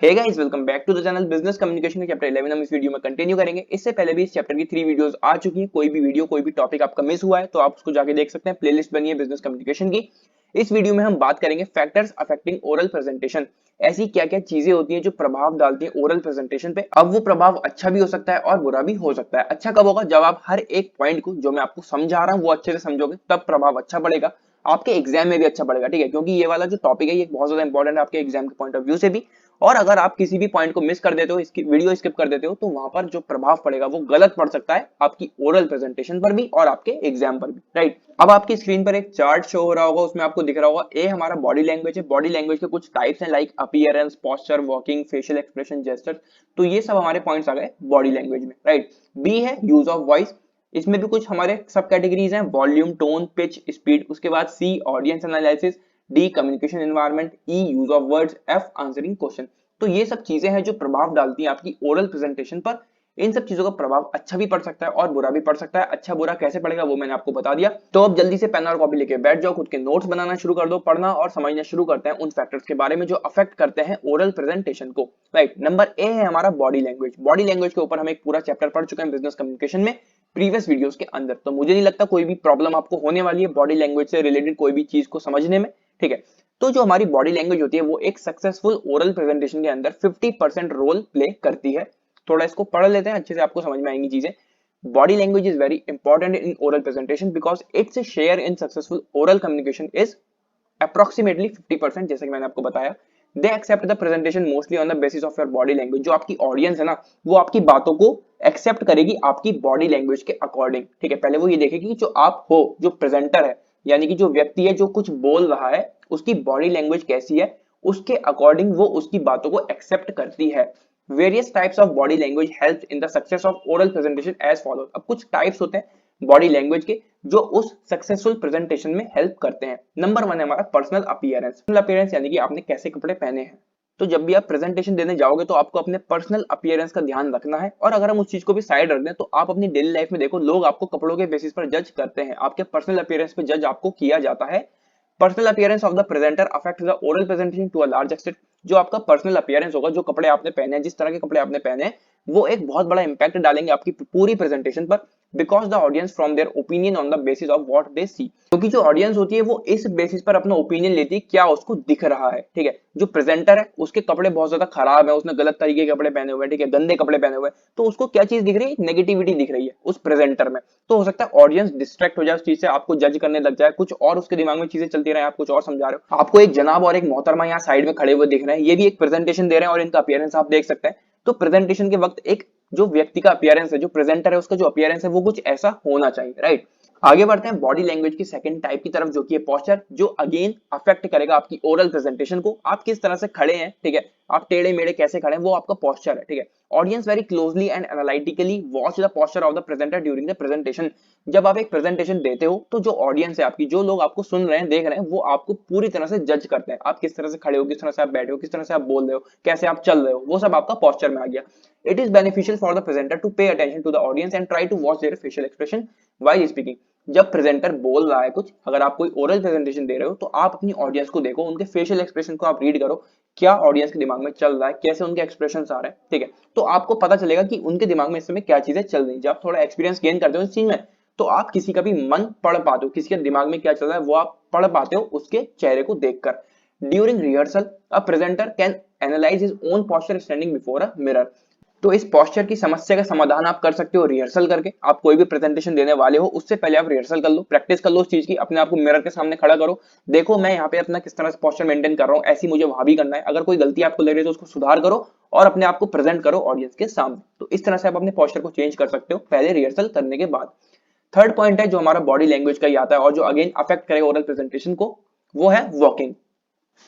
Hey guys, welcome back to the channel business communication के chapter 11 हम इस video में कंटिन्यू करेंगे। इससे पहले भी इस चैप्टर की 3 वीडियोस आ चुकी हैं। कोई भी वीडियो कोई भी टॉपिक आपका मिस हुआ है तो आप उसको जाके देख सकते हैं। प्लेलिस्ट बनी है बिजनेस कम्युनिकेशन की। इस वीडियो में हम बात करेंगे फैक्टर्स अफेक्टिंग ओरल प्रेजेंटेशन। ऐसी क्या क्या चीजें होती हैं जो प्रभाव डालती हैं ओरल प्रेजेंटेशन पे। अब वो प्रभाव अच्छा भी हो सकता है और बुरा भी हो सकता है। अच्छा कब होगा? जब आप हर एक पॉइंट को जो मैं आपको समझा रहा हूँ वो अच्छे से समझोगे, तब प्रभाव अच्छा पड़ेगा, आपके एग्जाम में भी अच्छा पड़ेगा। ठीक है, क्योंकि ये वाला जो टॉपिक है ये बहुत ज्यादा इंपॉर्टेंट है आपके एग्जाम के पॉइंट ऑफ व्यू से भी। और अगर आप किसी भी पॉइंट को मिस कर देते हो, इसकी वीडियो स्किप कर देते हो, तो वहां पर जो प्रभाव पड़ेगा वो गलत पड़ सकता है आपकी ओरल प्रेजेंटेशन पर भी और आपके एग्जाम पर भी। राइट, अब आपकी स्क्रीन पर एक चार्ट शो हो रहा होगा, उसमें आपको दिख रहा होगा ए हमारा बॉडी लैंग्वेज है। बॉडी लैंग्वेज के कुछ टाइप्स हैं like appearance, posture, walking, facial expression, gesture. तो ये सब हमारे पॉइंट्स आ गए बॉडी लैंग्वेज में। राइट, बी है यूज ऑफ वॉइस। इसमें भी कुछ हमारे सब कैटेगरीज हैं, वॉल्यूम, टोन, पिच, स्पीड। उसके बाद C audience analysis, D communication environment, E use of words, F answering question. तो ये सब चीजें हैं जो प्रभाव डालती हैं आपकी ओरल प्रेजेंटेशन पर। इन सब चीजों का प्रभाव अच्छा भी पड़ सकता है और बुरा भी पड़ सकता है। अच्छा बुरा कैसे पड़ेगा वो मैंने आपको बता दिया। तो अब जल्दी से पेन और कॉपी लेके बैठ जाओ, खुद के नोट्स बनाना शुरू कर दो, पढ़ना और समझना शुरू करते हैं उन फैक्टर्स के बारे में जो अफेक्ट करते हैं ओरल प्रेजेंटेशन को। राइट, नंबर ए है हमारा बॉडी लैंग्वेज। बॉडी लैंग्वेज के ऊपर हम एक पूरा चैप्टर पढ़ चुके हैं बिजनेस कम्युनिकेशन में प्रीवियस वीडियोस के अंदर। तो मुझे नहीं लगता कोई भी प्रॉब्लम आपको होने वाली है बॉडी लैंग्वेज से रिलेटेड कोई भी चीज को समझने में। ठीक है, तो जो हमारी बॉडी लैंग्वेज होती है वो एक सक्सेसफुल ओरल प्रेजेंटेशन के अंदर 50% रोल प्ले करती है। थोड़ा इसको पढ़ लेते हैं, अच्छे से आपको समझ में आएंगी चीजें। Body language is very important in oral presentation because it's share in successful oral communication is approximately 50%। जैसे कि मैंने आपको बताया, they accept the presentation mostly on the basis of your body language. जो आपकी ऑडियंस है ना, वो आपकी बातों को एक्सेप्ट करेगी आपकी बॉडी लैंग्वेज के अकॉर्डिंग। ठीक है, पहले वो ये देखेगी कि जो आप हो, जो प्रेजेंटर है, यानी कि जो व्यक्ति है जो कुछ बोल रहा है, उसकी बॉडी लैंग्वेज कैसी है, उसके अकॉर्डिंग वो उसकी बातों को एक्सेप्ट करती है। Various types of body language help in the success of oral presentation as follows. अब कुछ टाइप्स होते हैं बॉडी लैंग्वेज के जो उस सक्सेसफुल प्रेजेंटेशन में हेल्प करते हैं। नंबर 1 है हमारा पर्सनल अपीयरेंस। पर्सनल अपीयरेंस यानी कि आपने कैसे कपड़े पहने हैं। तो जब भी आप प्रेजेंटेशन देने जाओगे तो आपको अपने पर्सनल अपीयरेंस का ध्यान रखना है। और अगर हम उस चीज को भी साइड रख दें तो आप अपनी डेली लाइफ में देखो, लोग आपको कपड़ों के बेसिस पर जज करते हैं, आपके पर्सनल अपीयरेंस पे जज आपको किया जाता है। Personal appearance of the presenter affects the oral presentation to a large extent. जो आपका पर्सनल अपीयरेंस होगा, जो कपड़े आपने पहने हैं, जिस तरह के कपड़े आपने पहने हैं, वो एक बहुत बड़ा इंपैक्ट डालेंगे आपकी पूरी प्रेजेंटेशन पर। Because the audience from their opinion on the basis of what they see. क्योंकि जो ऑडियंस होती है वो इस बेसिस पर अपना ओपिनियन लेती है, क्या उसको दिख रहा है। ठीक है, जो प्रेजेंटर है उसके कपड़े बहुत ज्यादा खराब है, उसने गलत तरीके के कपड़े पहने हुए हैं, ठीक है, गंदे कपड़े पहने हुए हैं, तो उसको क्या चीज दिख रही है? नेगेटिविटी दिख रही है उस प्रेजेंटर में। तो हो सकता है ऑडियंस डिस्ट्रैक्ट हो जाए उस चीज से, आपको जज करने लग जाए, कुछ और उसके दिमाग में चीजें चलती रहे, आप कुछ और समझा रहे हो। आपको एक जनाब और एक मोहतरमा यहाँ साइड में खड़े हुए दिख रहे हैं, ये भी एक प्रेजेंटेशन दे रहे हैं और इनका अपीयरेंस आप देख सकते हैं। तो प्रेजेंटेशन के वक्त एक जो व्यक्ति का अपीयरेंस है, जो प्रेजेंटर है, उसका जो अपीयरेंस है वो कुछ ऐसा होना चाहिए। राइट, आगे बढ़ते हैं बॉडी लैंग्वेज की सेकंड टाइप की तरफ, जो कि है पोस्चर, जो अगेन अफेक्ट करेगा आपकी ओरल प्रेजेंटेशन को। आप किस तरह से खड़े हैं, ठीक है, आप टेढ़े मेढ़े कैसे खड़े हैं, वो आपका पोस्चर है। ठीक है, audience very closely and analytically watch the posture of the presenter during the presentation. जब आप एक प्रेजेंटेशन देते हो तो जो ऑडियंस है आपकी, जो लोग आपको सुन रहे हैं, देख रहे हैं, वो आपको पूरी तरह से जज करते हैं। आप किस तरह से खड़े हो, किस तरह से आप बैठे हो, किस तरह से आप बोल रहे हो, कैसे आप चल रहे हो, वो सब आपका पोस्चर में आ गया। It is beneficial for the presenter to pay attention to the audience and try to watch their facial expression while speaking. जब प्रेजेंटर बोल रहा है कुछ, अगर आप कोई ओरल प्रेजेंटेशन दे रहे हो, तो आप अपनी ऑडियंस को देखो, उनके फेशियल एक्सप्रेशन को आप रीड करो, क्या ऑडियंस के दिमाग में चल रहा है, कैसे उनके एक्सप्रेशंस आ रहे हैं। ठीक है, तो आपको पता चलेगा कि उनके दिमाग में इस समय क्या चीजें चल रही हैं। जब आप थोड़ा एक्सपीरियंस गेन करते हो इस चीज में, तो आप किसी का भी मन पढ़ पाते हो, किसी के दिमाग में क्या चल रहा है वो आप पढ़ पाते हो उसके चेहरे को देखकर। During rehearsal a presenter can analyse his own posture standing before a mirror. तो इस पोस्चर की समस्या का समाधान आप कर सकते हो रिहर्सल करके। आप कोई भी प्रेजेंटेशन देने वाले हो, उससे पहले आप रिहर्सल कर लो, प्रैक्टिस कर लो उस चीज की, अपने आप को मिरर के सामने खड़ा करो, देखो मैं यहाँ पे अपना किस तरह से पोस्चर मेंटेन कर रहा हूँ, ऐसी मुझे वहां भी करना है। अगर कोई गलती आपको लग रही है तो उसको सुधार करो और अपने आप को प्रेजेंट करो ऑडियंस के सामने। तो इस तरह से आप अपने पोस्चर को चेंज कर सकते हो पहले रिहर्सल करने के बाद। थर्ड पॉइंट है जो हमारा बॉडी लैंग्वेज का ही आता है और जो अगेन अफेक्ट करेगा ओरल प्रेजेंटेशन को, वो है walking.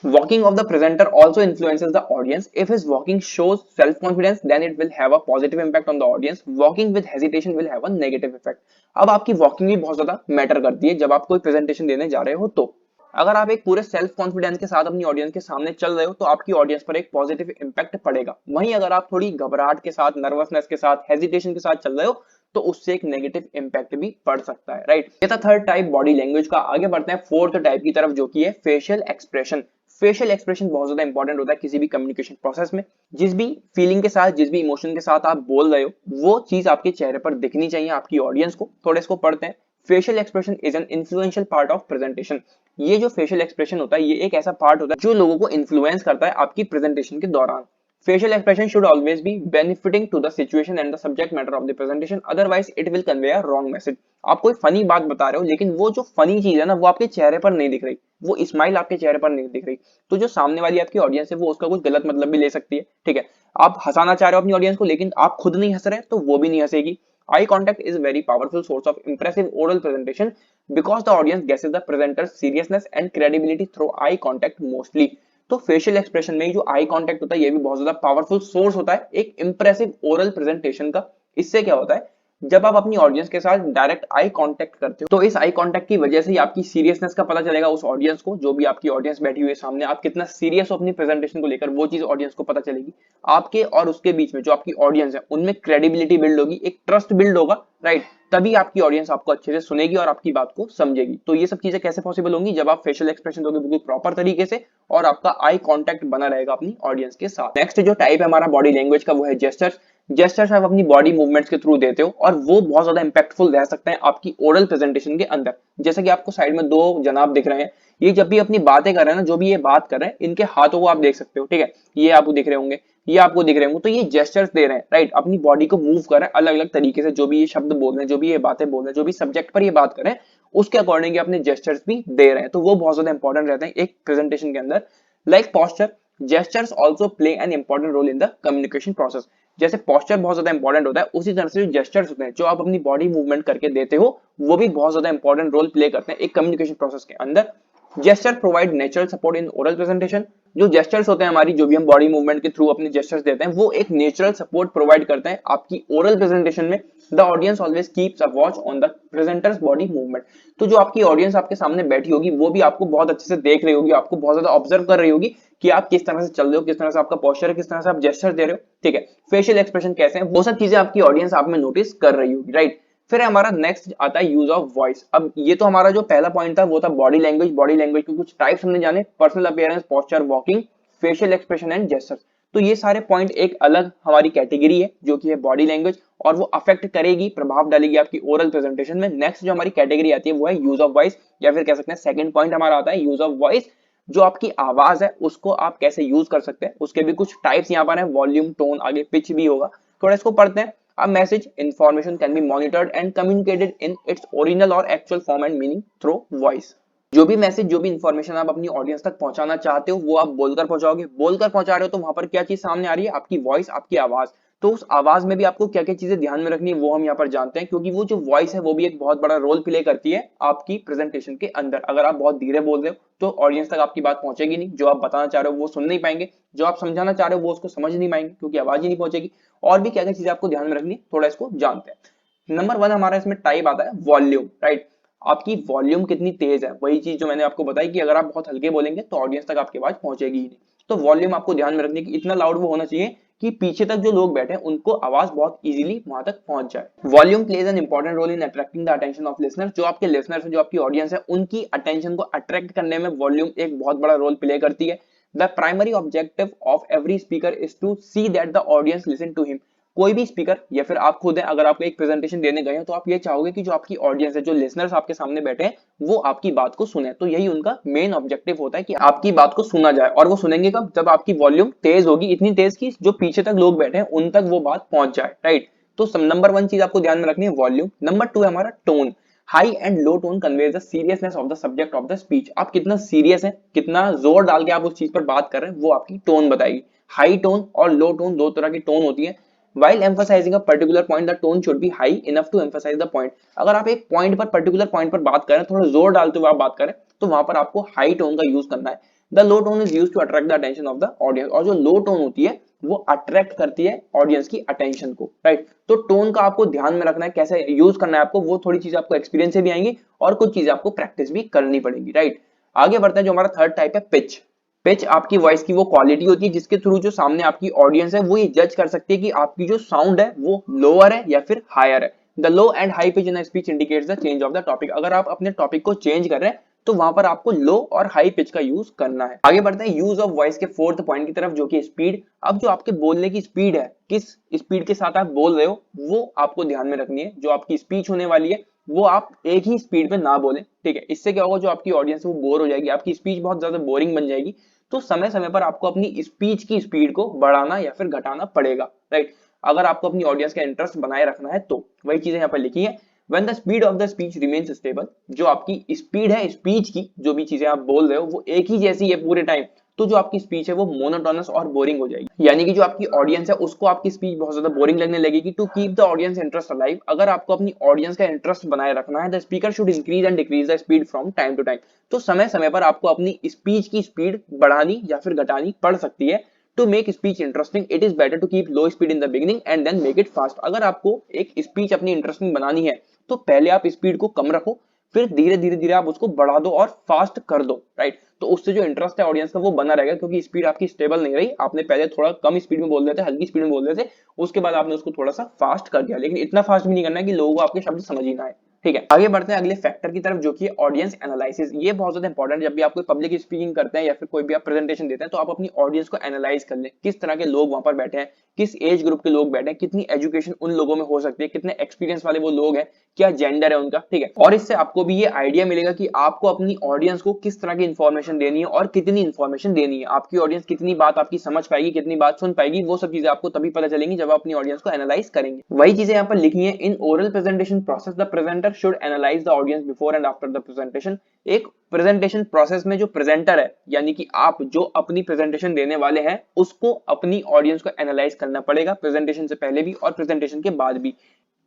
Walking of the presenter also influences the audience. If his walking shows self-confidence, then it will have a positive impact on the audience. Walking with hesitation will have a negative effect. अब आपकी walking भी बहुत ज्यादा matter करती है जब आप कोई प्रेजेंटेशन देने जा रहे हो। तो अगर आप एक पूरे सेल्फ कॉन्फिडेंस के साथ अपनी ऑडियंस के सामने चल रहे हो तो आपकी ऑडियंस पर एक पॉजिटिव इंपैक्ट पड़ेगा। वहीं अगर आप थोड़ी घबराहट के साथ, नर्वसनेस के साथ, हेजिटेशन के साथ चल रहे हो तो उससे एक नेगेटिव इंपैक्ट भी पड़ सकता है। राइट, ये था थर्ड टाइप बॉडी लैंग्वेज का। आगे बढ़ते हैं फोर्थ टाइप की तरफ, जो कि है फेशियल एक्सप्रेशन। फेशियल एक्सप्रेशन बहुत ज्यादा इंपॉर्टेंट होता है किसी भी कम्युनिकेशन प्रोसेस में। जिस भी फीलिंग के साथ, जिस भी इमोशन के साथ आप बोल रहे हो, वो चीज आपके चेहरे पर दिखनी चाहिए आपकी ऑडियंस को। थोड़े इसको पढ़ते हैं। Facial expression is an influential part of presentation. ये जो फेशियल एक्सप्रेशन होता है, ये एक ऐसा पार्ट होता है जो लोगों को इन्फ्लुएंस करता है आपकी प्रेजेंटेशन के दौरान। Facial expression should always be benefiting to the situation and the subject matter of the presentation, otherwise it will convey a wrong message। आप कोई फनी बात बता रहे हो, लेकिन वो जो फनी चीज है ना, वो आपके चेहरे पर नहीं दिख रही, वो स्माइल आपके चेहरे पर नहीं दिख रही, तो जो सामने वाली आपकी ऑडियंस है वो उसका कुछ गलत मतलब भी ले सकती है। ठीक है, आप हंसाना चाह रहे हो अपनी ऑडियंस को, लेकिन आप खुद नहीं हंस रहे तो वो भी नहीं हंसेगी। Eye contact is very powerful source of impressive oral presentation because the audience guesses the presenter's seriousness and credibility through eye contact mostly। तो फेशियल एक्सप्रेशन में जो आई कांटेक्ट होता है, ये भी बहुत ज्यादा पावरफुल सोर्स होता है एक इंप्रेसिव ओरल प्रेजेंटेशन का। इससे क्या होता है, जब आप अपनी ऑडियंस के साथ डायरेक्ट आई कांटेक्ट करते हो, तो इस आई कांटेक्ट की वजह से ही आपकी सीरियसनेस का पता चलेगा उस ऑडियंस को। जो भी आपकी ऑडियंस बैठी हुई है सामने, आप कितना सीरियस हो अपनी प्रेजेंटेशन को लेकर, वो चीज ऑडियंस को पता चलेगी। आपके और उसके बीच में जो आपकी ऑडियंस है, उनमें क्रेडिबिलिटी बिल्ड होगी, एक ट्रस्ट बिल्ड होगा, राइट। तभी आपकी ऑडियंस आपको अच्छे से सुनेगी और आपकी बात को समझेगी। तो ये सब चीजें कैसे पॉसिबल होंगी, जब आप फेशियल एक्सप्रेशन दोगे बिल्कुल प्रॉपर तरीके से और आपका आई कांटेक्ट बना रहेगा अपनी ऑडियंस के साथ। नेक्स्ट जो टाइप है हमारा बॉडी लैंग्वेज का, वो है जेस्चर्स। जेस्चर्स आप अपनी बॉडी मूवमेंट्स के थ्रू देते हो और वो बहुत ज्यादा इंपैक्टफुल रह सकते हैं आपकी ओरल प्रेजेंटेशन के अंदर। जैसे कि आपको साइड में दो जनाब दिख रहे हैं, ये जब भी अपनी बातें कर रहे हैं ना, जो भी ये बात कर रहे हैं, इनके हाथों को आप देख सकते हो। ठीक है, ये आपको दिख रहे होंगे, ये आपको दिख रहे होंगे, तो ये जेस्चर्स दे रहे हैं, राइट। अपनी बॉडी को मूव कर रहे हैं अलग अलग तरीके से, जो भी ये शब्द बोल रहे हैं, जो भी ये बातें बोल रहे हैं, जो भी सब्जेक्ट पर ये बात कर रहे हैं, उसके अकॉर्डिंग अपने जेस्चर्स भी दे रहे हैं। तो वो बहुत ज्यादा इंपॉर्टेंट रहते हैं एक प्रेजेंटेशन के अंदर। Like posture, gestures also play an important role in the communication process. जैसे पॉस्चर बहुत ज्यादा इंपॉर्टेंट होता है, उसी तरह से जो जेस्चर्स होते हैं, जो आप अपनी बॉडी मूवमेंट करके देते हो, वो भी बहुत ज्यादा इंपॉर्टेंट रोल प्ले करते हैं एक कम्युनिकेशन प्रोसेस के अंदर। Gesture provide natural support in oral presentation. जो जेस्चर्स होते हैं हमारी, जो भी हम बॉडी मूवमेंट के थ्रू अपने जेस्चर्स देते हैं, वो एक नेचुरल सपोर्ट प्रोवाइड करते हैं आपकी ओरल प्रेजेंटेशन में। The audience always keeps a watch on the presenters body movement. तो जो आपकी ऑडियंस आपके सामने बैठी होगी, वो भी आपको बहुत अच्छे से देख रही होगी, आपको बहुत ज्यादा ऑब्जर्व कर रही होगी कि आप किस तरह से चल रहे हो, किस तरह से आपका पोस्चर है, किस तरह से आप जेस्चर दे रहे हो। ठीक है, फेशियल एक्सप्रेशन कैसे हैं, वो सब चीजें आपकी ऑडियंस आप में नोटिस कर रही होगी, राइट। फिर हमारा नेक्स्ट आता है यूज ऑफ वॉइस। अब ये तो हमारा जो पहला पॉइंट था वो था बॉडी लैंग्वेज। बॉडी लैंग्वेज के कुछ टाइप्स हमने जाने, personal appearance, posture, walking, facial expression and gestures. तो ये सारे पॉइंट एक अलग हमारी कैटेगरी है जो कि है बॉडी लैंग्वेज, और वो अफेक्ट करेगी, प्रभाव डालेगी आपकी ओरल प्रेजेंटेशन में। नेक्स्ट जो हमारी कैटेगरी आती है वो है यूज ऑफ वॉइस, या फिर कह सकते हैं सेकंड पॉइंट हमारा आता है यूज ऑफ वॉइस। जो आपकी आवाज है उसको आप कैसे यूज कर सकते हैं, उसके भी कुछ टाइप्स यहाँ पर है, वॉल्यूम, टोन, आगे पिच भी होगा। थोड़ा इसको पढ़ते हैं। A message information can be monitored and communicated in its original or actual form and meaning through voice। जो भी मैसेज, जो भी इंफॉर्मेशन आप अपनी ऑडियंस तक पहुंचाना चाहते हो, वो आप बोलकर पहुंचाओगे। बोलकर पहुंचा रहे हो तो वहां पर क्या चीज सामने आ रही है, आपकी वॉइस, आपकी आवाज। तो उस आवाज में भी आपको क्या क्या चीजें ध्यान में रखनी है, वो हम यहाँ पर जानते हैं, क्योंकि वो जो वॉइस है वो भी एक बहुत बड़ा रोल प्ले करती है आपकी प्रेजेंटेशन के अंदर। अगर आप बहुत धीरे बोल रहे हो तो ऑडियंस तक आपकी बात पहुंचेगी नहीं, जो आप बताना चाह रहे हो वो सुन नहीं पाएंगे, जो आप समझाना चाह रहे हो वो उसको समझ नहीं पाएंगे, क्योंकि आवाज ही नहीं पहुंचेगी। और भी क्या क्या चीजें आपको ध्यान में रखनी, थोड़ा इसको जानते हैं। नंबर 1 हमारा इसमें टाइप आता है वॉल्यूम, राइट। आपकी वॉल्यूम कितनी तेज है, वही चीज जो मैंने आपको बताई कि अगर आप बहुत हल्के बोलेंगे तो ऑडियंस तक आपकी आवाज पहुंचेगी ही नहीं। तो वॉल्यूम आपको ध्यान में रखने की, इतना लाउड वो होना चाहिए कि पीछे तक जो लोग बैठे हैं उनको आवाज बहुत इजीली वहां तक पहुंच जाए। Volume plays an important role in attracting the attention of listener. जो आपके लिसनर्स हैं, जो आपकी ऑडियंस है, उनकी अटेंशन को अट्रैक्ट करने में वॉल्यूम एक बहुत बड़ा रोल प्ले करती है। The primary objective of every speaker is to see that the audience listen to him. कोई भी स्पीकर या फिर आप खुद हैं, अगर आप एक प्रेजेंटेशन देने गए हैं तो आप ये चाहोगे कि जो आपकी ऑडियंस है, जो लिसनर्स आपके सामने बैठे हैं, वो आपकी बात को सुने। तो यही उनका मेन ऑब्जेक्टिव होता है कि आपकी बात को सुना जाए। और वो सुनेंगे कब, जब आपकी वॉल्यूम तेज होगी, इतनी तेज कि जो पीछे तक लोग बैठे हैं उन तक वो बात पहुंच जाए, राइट। तो नंबर 1 चीज आपको ध्यान में रखनी है वॉल्यूम। नंबर 2 है हमारा tone. High and low tone conveys the seriousness of the subject of the speech. आप कितना सीरियस है, कितना जोर डाल के आप उस चीज पर बात कर रहे हैं, वो आपकी टोन बताएगी। हाई टोन और लो टोन, दो तरह की टोन होती है। While emphasizing a particular point, the tone should be high enough to emphasize the point। अगर आप एक पॉइंट पर, पर्टिकुलर पॉइंट पर बात करें, थोड़ा जोर डालते हुए आप बात करें, तो वहां पर आपको हाई टोन का यूज करना है। The low tone is use to attract the attention of the audience. और जो लो टोन होती है वो अट्रैक्ट करती है ऑडियंस की अटेंशन को, राइट। तो टोन का आपको ध्यान में रखना है, कैसे यूज करना है आपको, वो थोड़ी चीजें आपको एक्सपीरियंस से भी आएंगी और कुछ चीजें आपको प्रैक्टिस भी करनी पड़ेगी, राइट। आगे बढ़ते हैं। जो हमारा थर्ड टाइप है पिच। पिच आपकी वॉइस की वो क्वालिटी होती है जिसके थ्रू जो सामने आपकी ऑडियंस है वो ये जज कर सकती है कि आपकी जो साउंड है वो लोअर है या फिर हायर है। The low and high pitch in speech indicates the change of the topic. अगर आप अपने टॉपिक को चेंज कर रहे हैं तो वहां पर आपको लो और हाई पिच का यूज करना है। आगे बढ़ते हैं यूज ऑफ वॉइस के फोर्थ पॉइंट की तरफ, जो कि स्पीड। अब जो आपके बोलने की स्पीड है, किस स्पीड के साथ आप बोल रहे हो, वो आपको ध्यान में रखनी है। जो आपकी स्पीच होने वाली है वो आप एक ही स्पीड में ना बोलें, ठीक है। इससे क्या होगा, जो आपकी ऑडियंस है वो बोर हो जाएगी, आपकी स्पीच बहुत ज्यादा बोरिंग बन जाएगी। तो समय समय पर आपको अपनी स्पीच की स्पीड को बढ़ाना या फिर घटाना पड़ेगा, राइट। अगर आपको अपनी ऑडियंस का इंटरेस्ट बनाए रखना है तो वही चीजें यहाँ पर लिखी है। When the speed of the speech remains stable, जो आपकी स्पीड है स्पीच की, जो भी चीजें आप बोल रहे हो वो एक ही जैसी है पूरे टाइम, तो जो आपकी स्पीच है वो मोनोटोनस और बोरिंग हो जाएगी। यानी कि जो आपकी ऑडियंस है उसको आपकी स्पीच बहुत ज्यादा बोरिंग लगने लगेगी। To keep the audience interest alive, अगर आपको अपनी ऑडियंस का इंटरेस्ट बनाए रखना है, the speaker should increase and decrease the speed from time to time. तो समय समय पर आपको अपनी स्पीच की स्पीड बढ़ानी या फिर घटानी पड़ सकती है। To make speech interesting it is better to keep low speed in the beginning and then make it fast. अगर आपको एक स्पीच अपनी इंटरेस्टिंग बनानी है तो पहले आप स्पीड को कम रखो, फिर धीरे धीरे धीरे आप उसको बढ़ा दो और फास्ट कर दो, राइट। तो उससे जो इंटरेस्ट है ऑडियंस का वो बना रहेगा, क्योंकि स्पीड आपकी स्टेबल नहीं रही। आपने पहले थोड़ा कम स्पीड में बोल रहे थे, हल्की स्पीड में बोल रहे थे, उसके बाद आपने उसको थोड़ा सा फास्ट कर दिया, लेकिन इतना फास्ट भी नहीं करना है कि लोगों को आपके शब्द समझ ही ना आए, ठीक है। आगे बढ़ते हैं अगले फैक्टर की तरफ, जो कि ऑडियंस एनालिसिस। ये बहुत ज्यादा इंपॉर्टेंट है। जब भी आप कोई पब्लिक स्पीकिंग करते हैं या फिर कोई भी आप प्रेजेंटेशन देते हैं, तो आप अपनी ऑडियंस को एनालाइज कर लें, किस तरह के लोग वहां पर बैठे हैं, किस एज ग्रुप के लोग बैठे हैं, कितनी एजुकेशन उन लोगों में हो सकती है, कितने एक्सपीरियंस वाले वो लोग हैं, क्या जेंडर है उनका, ठीक है। और इससे आपको भी ये आइडिया मिलेगा कि आपको अपनी ऑडियंस को किस तरह की इंफॉर्मेशन देनी है और कितनी इंफॉर्मेशन देनी है। आपकी ऑडियंस कितनी बात आपकी समझ पाएगी, कितनी बात सुन पाएगी, वो सब चीजें आपको तभी पता चलेंगी जब आप अपनी ऑडियंस को एनालाइज करेंगे। वही चीजें यहाँ पर लिखी है। इन oral presentation process the presenter should analyse the audience before and after the presentation. एक प्रेजेंटेशन प्रोसेस में जो प्रेजेंटर है, यानी कि आप जो अपनी प्रेजेंटेशन देने वाले हैं, उसको अपनी ऑडियंस को एनालाइज करना पड़ेगा, प्रेजेंटेशन से पहले भी और प्रेजेंटेशन के बाद भी।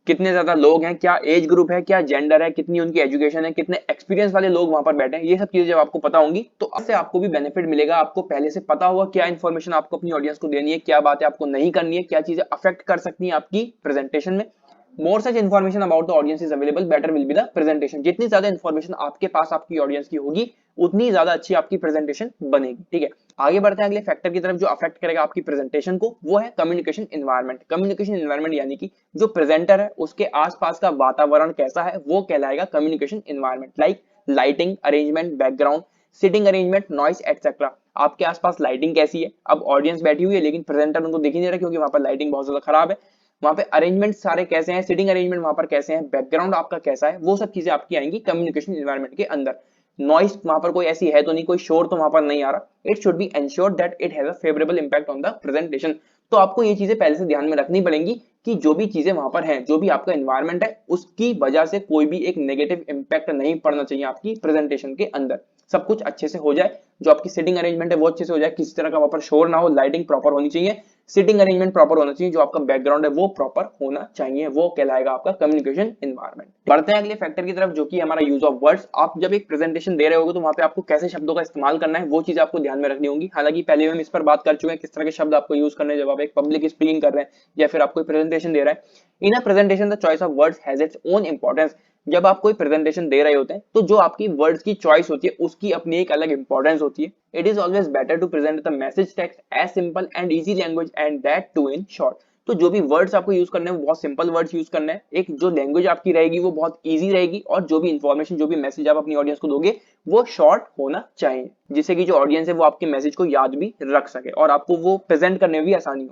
कितने ज्यादा लोग हैं, क्या एज ग्रुप है, क्या जेंडर है, कितनी उनकी एजुकेशन है, कितने एक्सपीरियंस वाले लोग वहां पर बैठे हैं, ये सब चीजें जब आपको पता होंगी तो इससे आपको भी बेनिफिट मिलेगा। आपको पहले से पता होगा क्या इन्फॉर्मेशन आपको अपनी ऑडियंस को देनी है, क्या बातें आपको नहीं करनी है, क्या चीजें अफेक्ट कर सकती हैं आपकी प्रेजेंटेशन में। More such information about the audience is available, better will be the presentation. जितनी ज्यादा इन्फॉर्मेशन आपके पास आपकी ऑडियंस की होगी, उतनी ज्यादा अच्छी आपकी प्रेजेंटेशन बनेगी, ठीक है। आगे बढ़ते हैं अगले फैक्टर की तरफ, जो अफेक्ट करेगा आपकी प्रेजेंटेशन को, वो है कम्युनिकेशन एनवायरनमेंट। कम्युनिकेशन एनवायरनमेंट यानी कि जो प्रेजेंटर है उसके आसपास का वातावरण कैसा है, वो कहलाएगा communication environment. Like lighting arrangement, background, sitting arrangement, noise etcetera. आपके आसपास लाइटिंग कैसी है, अब ऑडियंस बैठी हुई है लेकिन प्रेजेंटर उनको दिख ही नहीं रहा क्योंकि वहां पर लाइटिंग बहुत ज्यादा खराब है। वहां पे अरेंजमेंट सारे कैसे हैं, सिटिंग अरेंजमेंट वहां पर कैसे हैं, बैकग्राउंड आपका कैसा है, वो सब चीजें आपकी आएंगी कम्युनिकेशन एनवायरनमेंट के अंदर। नॉइस वहां पर कोई ऐसी है तो नहीं, कोई शोर तो वहां पर नहीं आ रहा। It should be ensured that it has a favourable impact on the presentation. तो आपको ये चीजें पहले से ध्यान में रखनी पड़ेंगी कि जो भी चीजें वहां पर हैं, जो भी आपका एनवायरनमेंट है, उसकी वजह से कोई भी एक नेगेटिव इंपैक्ट नहीं पड़ना चाहिए आपकी प्रेजेंटेशन के अंदर। सब कुछ अच्छे से हो जाए, जो आपकी सिटिंग अरेंजमेंट है वो अच्छे से हो जाए, किसी तरह का वहां पर शोर ना हो, लाइटिंग प्रॉपर होनी चाहिए, सिटिंग अरेंजमेंट प्रॉपर होना चाहिए, जो आपका बैकग्राउंड है वो प्रॉपर होना चाहिए, वो कहलाएगा आपका कम्युनिकेशन एनवायरनमेंट। बढ़ते हैं अगले फैक्टर की तरफ, जो कि हमारा यूज ऑफ वर्ड्स। आप जब एक प्रेजेंटेशन दे रहे होगे तो वहां पे आपको कैसे शब्दों का इस्तेमाल करना है, वो चीज आपको ध्यान में रखनी होगी। हालांकि पहले हम इस पर बात कर चुके हैं किस तरह के शब्द आपको यूज करने हैं जब आप एक पब्लिक स्पीकिंग कर रहे हैं या फिर आप कोई प्रेजेंटेशन दे रहे हैं। In a presentation the choice of words has its own importance. जब आप कोई प्रेजेंटेशन दे रहे होते हैं तो जो आपकी वर्ड्स की चॉइस होती है उसकी अपनी एक अलग इंपॉर्टेंस होती है। It is always better to present the message text as simple and easy language and that too in short. तो जो भी वर्ड्स आपको यूज करने हैं वो बहुत सिंपल वर्ड्स यूज करने हैं, एक जो लैंग्वेज आपकी रहेगी वो बहुत इजी रहेगी, और जो भी इंफॉर्मेशन, जो भी मैसेज आप अपनी ऑडियंस को दोगे वो शॉर्ट होना चाहिए, जिससे कि जो ऑडियंस है वो आपके मैसेज को याद भी रख सके और आपको वो प्रेजेंट करने में भी आसानी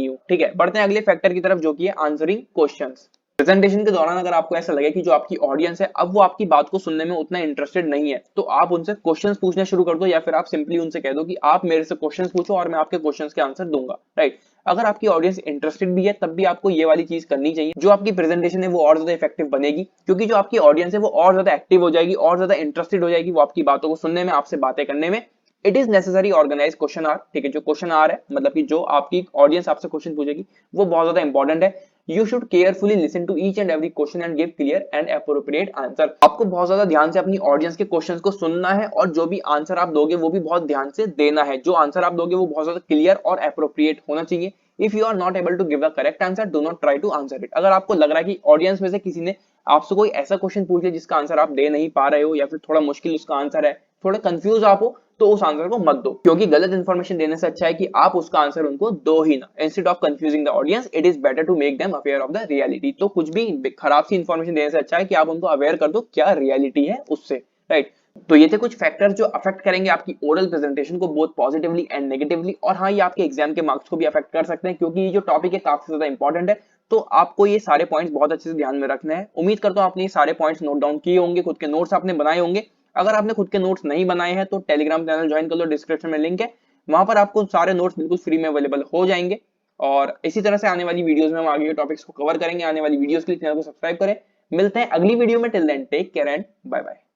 हो, ठीक है। बढ़ते हैं अगले फैक्टर की तरफ, जो कि है आंसरिंग क्वेश्चंस। प्रेजेंटेशन के दौरान अगर आपको ऐसा लगे कि जो आपकी ऑडियंस है अब वो आपकी बात को सुनने में उतना इंटरेस्टेड नहीं है, तो आप उनसे क्वेश्चंस पूछना शुरू कर दो, या फिर आप सिंपली उनसे कह दो कि आप मेरे से क्वेश्चंस पूछो और मैं आपके क्वेश्चंस के आंसर दूंगा, राइट। अगर आपकी ऑडियंस इंटरेस्टेड भी है तब भी आपको ये वाली चीज करनी चाहिए, जो आपकी प्रेजेंटेशन है वो और ज्यादा इफेक्टिव बनेगी, क्योंकि जो आपकी ऑडियंस है वो और ज्यादा एक्टिव हो जाएगी, और ज्यादा इंटरेस्टेड हो जाएगी वो आपकी बातों को सुनने में, आपसे बातें करने में। It is necessary organize question are, ठीक है। जो क्वेश्चन आर है, मतलब कि जो आपकी ऑडियंस आपसे क्वेश्चन पूछेगी, वो बहुत ज्यादा इंपॉर्टेंट है। You should carefully listen to each and every question and give clear and appropriate answer. आपको बहुत ज्यादा ध्यान से अपनी ऑडियंस के क्वेश्चंस को सुनना है, और जो भी आंसर आप दोगे वो भी बहुत ध्यान से देना है। जो आंसर आप दोगे वो बहुत ज्यादा क्लियर और एप्रोप्रिएट होना चाहिए। If you are not able to give the correct answer, do not try to answer it. अगर आपको लग रहा है कि ऑडियंस में से किसी ने आपसे कोई ऐसा क्वेश्चन पूछ लिया जिसका आंसर आप दे नहीं पा रहे हो, या फिर थोड़ा मुश्किल उसका आंसर है, थोड़ा कंफ्यूज आप हो, तो उस आंसर को मत दो, क्योंकि गलत इन्फॉर्मेशन देने से अच्छा है कि आप उसका आंसर उनको दो ही ना। Instead of confusing the audience, it is better to make them aware of the reality. तो कुछ भी खराब सी इन्फॉर्मेशन देने से अच्छा है कि आप उनको अवेयर कर दो क्या रियलिटी है उससे, राइट। तो ये थे कुछ फैक्टर्स जो अफेक्ट करेंगे आपकी ओरल प्रेजेंटेशन को बोथ पॉजिटिवली एंड नेगेटिवली। और हाँ, ये आपके एग्जाम के मार्क्स को भी अफेक्ट कर सकते हैं, क्योंकि ये जो टॉपिक है काफी ज्यादा इंपॉर्टेंट है। तो आपको ये सारे पॉइंट्स बहुत अच्छे से ध्यान में रखना है। उम्मीद करता हूं आपने ये सारे पॉइंट्स नोट डाउन किए होंगे, खुद के नोट्स आपने बनाए होंगे। अगर आपने खुद के नोट्स नहीं बनाए हैं तो टेलीग्राम चैनल ज्वाइन कर लो, डिस्क्रिप्शन में लिंक है, वहां पर आपको सारे नोट्स बिल्कुल फ्री में अवेलेबल हो जाएंगे। और इसी तरह से आने वाली वीडियोस में हम आगे के टॉपिक्स को कवर करेंगे। आने वाली वीडियोस के लिए चैनल को सब्सक्राइब करें। मिलते हैं अगली वीडियो में। Till then take care and bye bye.